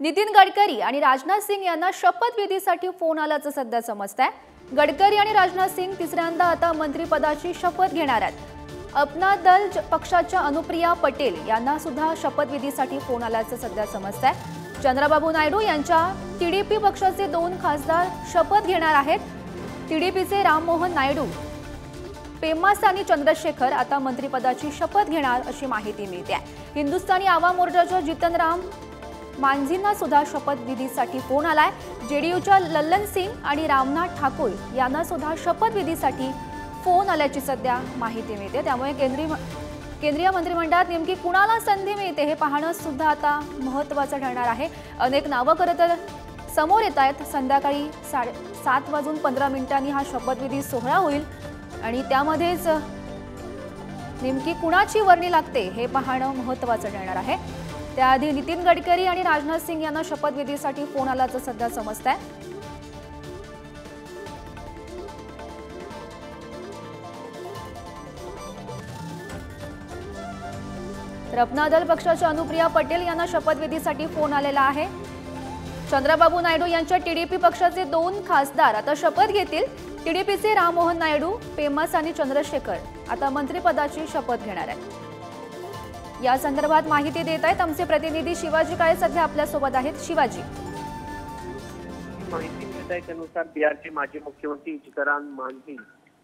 नितीन गडकरी आणि राजनाथ सिंग यांना शपथविधीसाठी फोन आल्याचं सध्या समजतंय। गडकरी आणि राजनाथ सिंग तिसऱ्यांदा आता मंत्रिपदाची शपथ घेणार आहेत। अपना दल पक्षाच्या अनुप्रिया पटेल यांना सुद्धा शपथविधीसाठी फोन आल्याचं सध्या समजतंय। चंद्रबाबू नायडू यांच्या टीडीपी पक्षाचे 2 खासदार शपथ घेणार आहेत। टीडीपीचे राममोहन नायडू, पेम्मासानी चंद्रशेखर आता मंत्रिपदाची शपथ घेणार अशी माहिती मिळते आहे। हिंदुस्थानी आवाम मोर्चाच्या जितन राम मांझींना सुद्धा शपथविधीसाठी फोन आलाय। जेडीयूच्या लल्लन सिंग आणि रामनाथ ठाकूर यांना सुद्धा शपथविधीसाठी फोन आल्याची सध्या माहिती मिळते। त्यामुळे केंद्रीय मंत्रिमंडळात नेमकी कुणाला संधी मिळते हे पाहणं सुद्धा आता महत्त्वाचं ठरणार आहे। अनेक नावं खरं तर समोर येत आहेत। संध्याकाळी 7:15 हा शपथविधी सोहळा होईल आणि त्यामध्येच नेमकी कुणाची वर्णी लागते हे पाहणं महत्त्वाचं ठरणार आहे। त्याआधी नितीन गडकरी आणि राजनाथ सिंग यांना शपथविधीसाठी फोन आल्याचं सध्या समजतंय। तर अपना दल पक्षाच्या अनुप्रिया पटेल यांना शपथविधीसाठी फोन आलेला आहे। चंद्रबाबू नायडू यांच्या टीडीपी पक्षाचे 2 खासदार आता शपथ घेतील। टीडीपीचे राममोहन नायडू, पेम्मासानी चंद्रशेखर आता मंत्रिपदाची शपथ घेणार आहेत। या संदर्भात माहिती देत आहेत आमचे प्रतिनिधी शिवाजी काळे सध्या आपल्या सोबत आहेत। शिवाजी, माहिती मिळत आहे त्यानुसार बिहारचे माजी मुख्यमंत्री जितन मांझी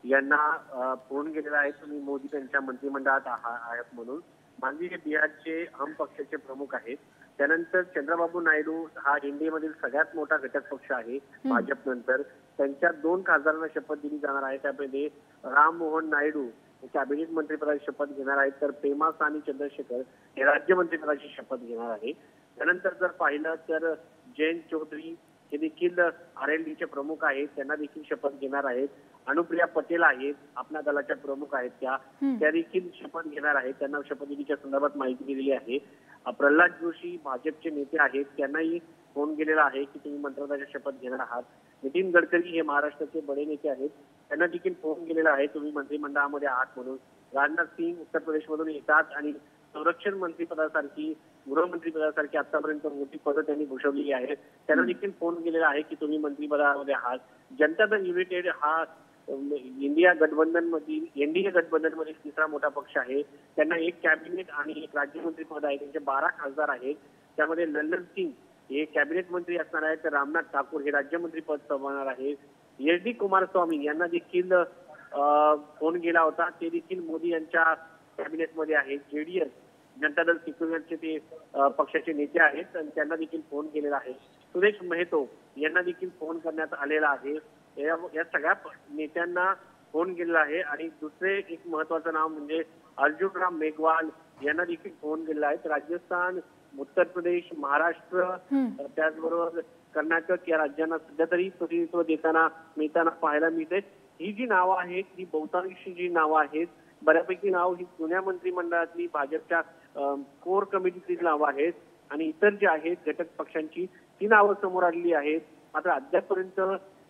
यांना फोन केलेला आहे। तुम्ही मोदी त्यांच्या मंत्रिमंडळात आहात म्हणून। मांझी हे बिहारचे हम पक्षाचे प्रमुख आहेत। त्यानंतर चंद्रबाबू नायडू हा एनडीएमधील सगळ्यात मोठा घटक पक्ष आहे भाजप नंतर। त्यांच्या 2 खासदारांना शपथ दिली जाणार आहे। त्यामध्ये राममोहन नायडू कॅबिनेट मंत्रिपदाची शपथ घेणार आहेत, तर पेम्मासानी चंद्रशेखर हे राज्यमंत्रिपदाची शपथ घेणार आहे। त्यानंतर जर पाहिलं तर जयंत चौधरी हे देखील आरएलडीचे प्रमुख आहेत, त्यांना देखील शपथ घेणार आहेत। अनुप्रिया पटेल आहेत, आपल्या दलाच्या प्रमुख आहेत, त्या देखील शपथ घेणार आहेत। त्यांना शपथविधीच्या संदर्भात माहिती दिलेली आहे। प्रल्हाद जोशी भाजपचे नेते आहेत, त्यांनाही फोन केलेला आहे की तुम्ही मंत्रिपदाची शपथ घेणार आहात। नितीन गडकरी हे महाराष्ट्राचे बडे नेते आहेत, त्यांना देखील फोन केलेला आहे तुम्ही मंत्रिमंडळामध्ये आहात म्हणून। राजनाथ सिंग उत्तर प्रदेशमधून येतात आणि संरक्षण मंत्रिपदासारखी, गृहमंत्रीपदासारखी आतापर्यंत मोठी पदं त्यांनी भूषवलेली आहेत, त्यांना देखील फोन केलेला आहे की तुम्ही मंत्रिपदामध्ये आहात। जनता दल युनायटेड हा एनडीए गठबंधनमधील तिसरा मोठा पक्ष आहे। त्यांना 1 कॅबिनेट आणि 1 राज्यमंत्रीपद आहे। त्यांचे 12 खासदार आहेत, त्यामध्ये लल्लन सिंग हे कॅबिनेट मंत्री असणार आहेत, तर रामनाथ ठाकूर हे राज्यमंत्री पद सांभाळणार आहेत। एच.डी. कुमारस्वामी यांना देखील फोन केला होता, ते देखील मोदी यांच्या कॅबिनेटमध्ये आहेत। जेडीएस जनता दल सेक्युलरचे ते पक्षाचे नेते आहेत, त्यांना देखील फोन केलेला आहे। सुरेश मेहतो यांना देखील फोन करण्यात आलेला आहे। या सगळ्या नेत्यांना फोन केलेला आहे। आणि दुसरे एक महत्वाचं नाव म्हणजे अर्जुन राम मेघवाल यांना देखील फोन केलेला आहे। राजस्थान, उत्तर प्रदेश, महाराष्ट्र, त्याचबरोबर कर्नाटक या राज्यांना सध्या तरी प्रतिनिधित्व मिळताना पाहायला मिळते। ही जी नावं आहेत, ही बहुतांशी जी नावं आहेत, बऱ्यापैकी नाव ही जुन्या मंत्रिमंडळातली भाजपच्या कोर कमिटीतली नावं आहेत आणि इतर जी आहेत घटक पक्षांची ती नावं समोर आलेली आहेत। मात्र अद्यापपर्यंत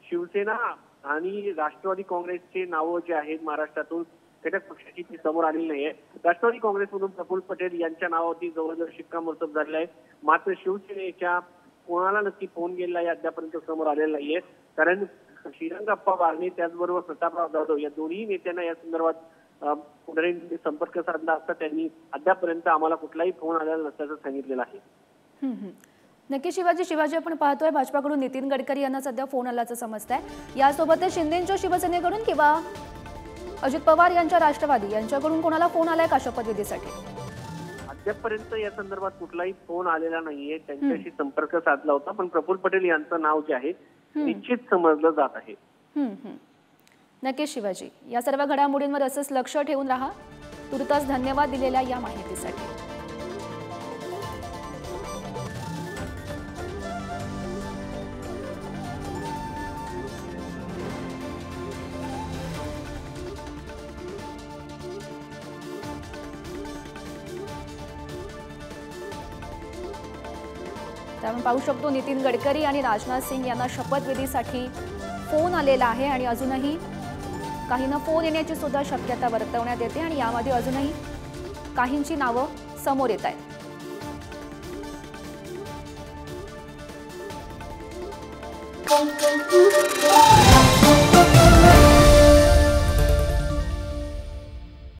शिवसेना आणि राष्ट्रवादी काँग्रेसचे नावं जे आहेत महाराष्ट्रातून घटक पक्षाची ती समोर आलेली नाहीये। राष्ट्रवादी काँग्रेसमधून प्रफुल्ल पटेल यांच्या नावावरती जवळजवळ शिक्कामोर्तब झालेलं आहे, मात्र शिवसेनेच्या कोणाला नक्की फोन गेलेला आहे अद्यापर्यंत समोर आलेला नाहीये। कारण श्रीरंगप्पा बारणे त्याचबरोबर प्रतापराव जाधव या दोन्ही नेत्यांना या संदर्भात पुढे संपर्क साधला असता त्यांनी अद्यापर्यंत आम्हाला कुठलाही फोन आलेला नसल्याचं सांगितलेलं आहे। नक्की शिवाजी आपण पाहतोय भाजपाकडून नितीन गडकरी यांना सध्या फोन आल्याचं समजतंय। यासोबतच शिंदेंच्या शिवसेनेकडून किंवा अजित पवार यांच्या राष्ट्रवादी यांच्याकडून कोणाला फोन आलाय का शपथविधीसाठी? अद्यापर्यंत या संदर्भात कुठलाही फोन आलेला नाहीये। त्यांच्याशी संपर्क साधला होता, पण प्रफुल्ल पटेल यांचं नाव जे आहे निश्चित समजलं जात आहे। नक्कीच शिवाजी, या सर्व घडामोडींवर असंच लक्ष ठेवून राहा। तुर्तास धन्यवाद दिलेल्या या माहितीसाठी। त्यामुळे पाहू शकतो नितीन गडकरी आणि राजनाथ सिंग यांना शपथविधीसाठी फोन आलेला आहे आणि अजूनही काहींना फोन येण्याची सुद्धा शक्यता वर्तवण्यात येते आणि यामध्ये अजूनही काहींची नावं समोर येत आहेत। आहे